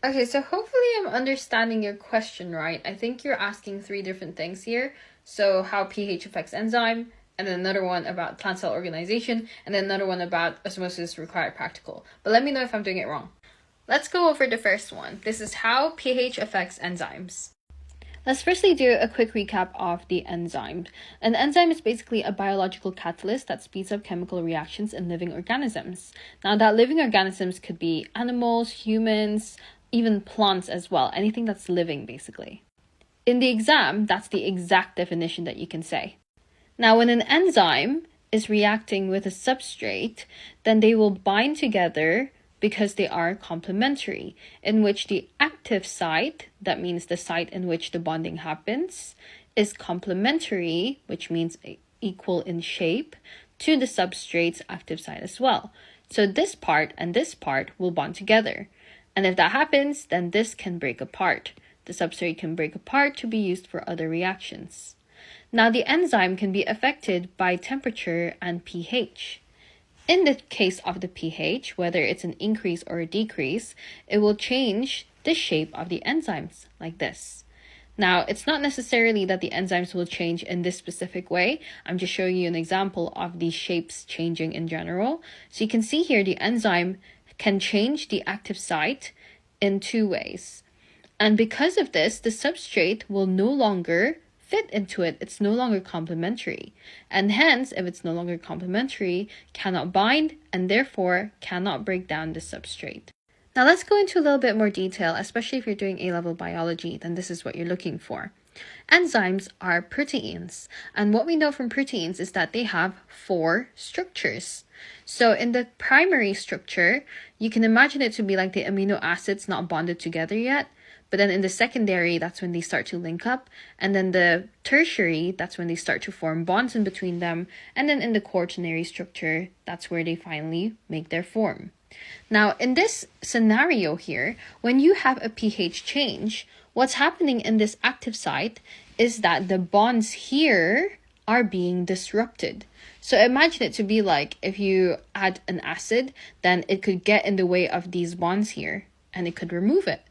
Okay, so hopefully I'm understanding your question right. I think you're asking three different things here. So how pH affects enzyme, and then another one about plant cell organization, and then another one about osmosis required practical. But let me know if I'm doing it wrong. Let's go over the first one. This is how pH affects enzymes. Let's firstly do a quick recap of the enzyme. An enzyme is basically a biological catalyst that speeds up chemical reactions in living organisms. Now, that living organisms could be animals, humans, even plants as well, anything that's living basically. In the exam, that's the exact definition that you can say. Now, when an enzyme is reacting with a substrate, then they will bind together because they are complementary, in which the active site, that means the site in which the bonding happens, is complementary, which means equal in shape, to the substrate's active site as well. So this part and this part will bond together. And if that happens, then this can break apart. The substrate can break apart to be used for other reactions. Now, the enzyme can be affected by temperature and pH. In the case of the pH, whether it's an increase or a decrease, it will change the shape of the enzymes like this. Now, it's not necessarily that the enzymes will change in this specific way. I'm just showing you an example of these shapes changing in general. So you can see here the enzyme can change the active site in two ways. And because of this, the substrate will no longer fit into it. It's no longer complementary. And hence, if it's no longer complementary, cannot bind and therefore cannot break down the substrate. Now let's go into a little bit more detail, especially if you're doing A-level biology, then this is what you're looking for. Enzymes are proteins, and what we know from proteins is that they have 4 structures. So in the primary structure, you can imagine it to be like the amino acids not bonded together yet. But then in the secondary, that's when they start to link up. And then the tertiary, that's when they start to form bonds in between them. And then in the quaternary structure, that's where they finally make their form. Now, in this scenario here, when you have a pH change, what's happening in this active site is that the bonds here are being disrupted. So imagine it to be like if you add an acid, then it could get in the way of these bonds here and it could remove it.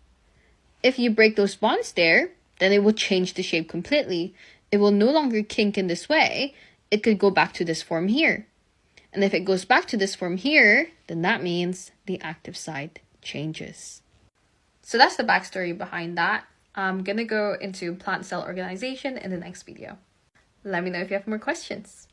If you break those bonds there, then it will change the shape completely. It will no longer kink in this way. It could go back to this form here. And if it goes back to this form here, then that means the active site changes. So that's the backstory behind that. I'm going to go into plant cell organization in the next video. Let me know if you have more questions.